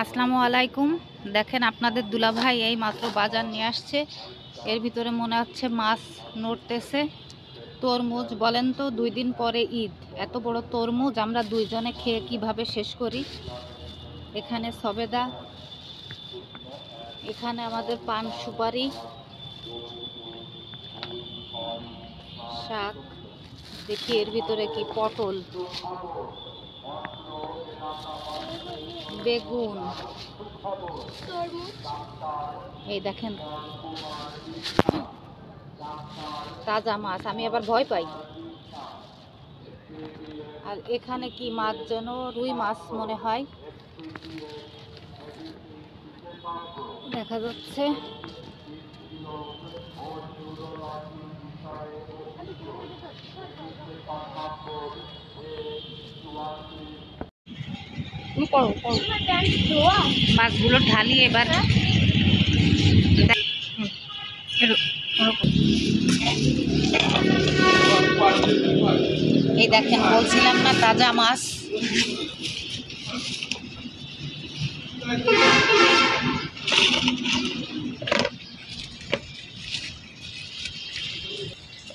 আসসালামু আলাইকুম। দেখেন আপনাদের দুলাভাই এই মাত্র বাজার নিয়ে আসছে। এর ভিতরে মনে হচ্ছে মাছ নড়তেছে। তরমুজ বলেন তো, 2 দিন পরে ঈদ, এত বড় তরমুজ আমরা দুইজনে খেয়ে কিভাবে শেষ করি। এখানে সবেদা, এখানে আমাদের পান সুপারি, শাক, দেখি এর ভিতরে কি, পটল, বেগুন, এই দেখেন তাজা মাছ। আমি আবার ভয় পাই। আর এখানে কি মাছ যেন, রুই মাছ মনে হয় দেখা যাচ্ছে। মাছগুলো ঢালি এবার। এই দেখেন, বলছিলাম না তাজা মাছ।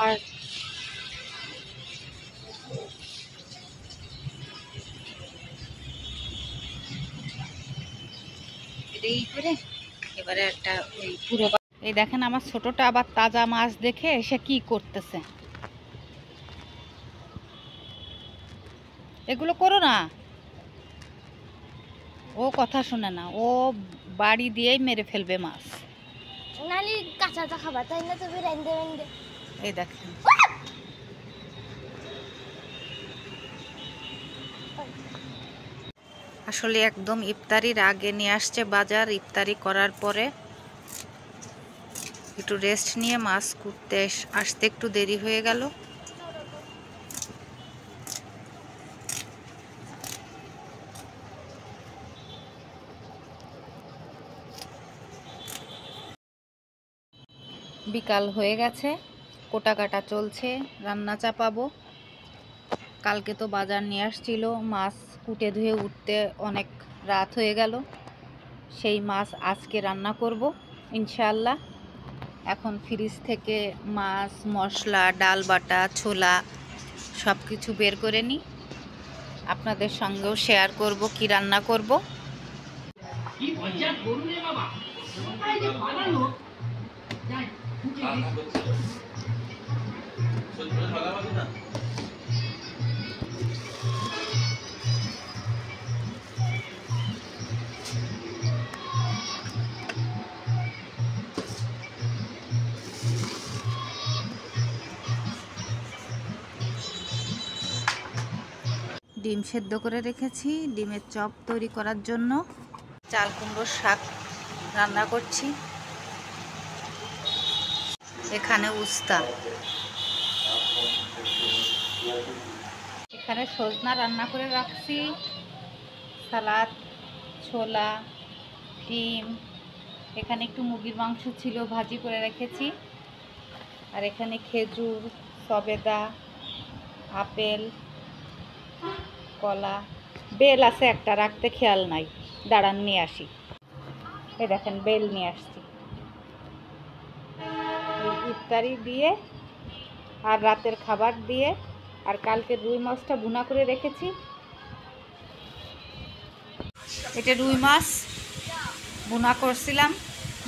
আর এই করে এবারে একটা ওই পুরো, এই দেখেন আমার ছোটটা আবার তাজা মাছ দেখে এসে কি করতেছে। এগুলো করো না, ও কথা শুনে না, ও বাড়ি দিয়েই মেরে ফেলবে মাছ। নালি কাঁচাটা খাবা, তাই না? তুমি রেন্দে রেন্দে। এই দেখেন, আসলে একদম ইফতারির আগে নিয়ে আসছে বাজার। ইফতারি করার পরে একটু রেস্ট নিয়ে মাছ কুটতে আসতে একটু দেরি হয়ে গেল। বিকাল হয়ে গেছে, কোটা কাটা চলছে, রান্না চাপাবো। কালকে তো বাজার নিয়ে আসছিল, মাছ কুটে ধুয়ে উঠতে অনেক রাত হয়ে গেল। সেই মাছ আজকে রান্না করব ইনশাআল্লাহ। এখন ফ্রিজ থেকে মাছ, মশলা, ডাল বাটা, ছোলা সব কিছু বের করে নিই, আপনাদের সঙ্গেও শেয়ার করব কি রান্না করব। ডিম সেদ্ধ করে রেখেছি ডিমের চপ তৈরি করার জন্য। চাল কুমড়োর শাক রান্না করছি। এখানে উস্তা, এখানে সজনা রান্না করে রাখছি, সালাদ, ছোলা, ডিম, এখানে একটু মুরগির মাংস ছিল ভাজি করে রেখেছি। আর এখানে খেজুর, সবেদা, আপেল, কলা, বেল আছে একটা, রাখতে খেয়াল নাই, দাঁড়ান নিয়ে আসি। এই দেখেন বেল নিয়ে আসছি। ইফতারি দিয়ে আর রাতের খাবার দিয়ে, আর কালকে রুই মাছটা ভুনা করে রেখেছি। এটা রুই মাছ ভুনা করছিলাম,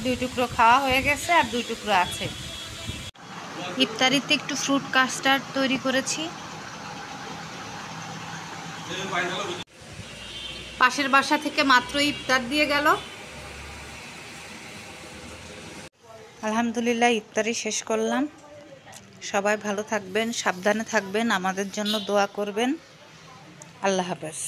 2 টুকরো খাওয়া হয়ে গেছে আর 2 টুকরো আছে। ইফতারিতে একটু ফ্রুট কাস্টার্ড তৈরি করেছি। পাশের বাসা থেকে মাত্র ইফতার দিয়ে গেল। আলহামদুলিল্লাহ ইফতারি শেষ করলাম। সবাই ভালো থাকবেন, সাবধানে থাকবেন, আমাদের জন্য দোয়া করবেন। আল্লাহ হাফেজ।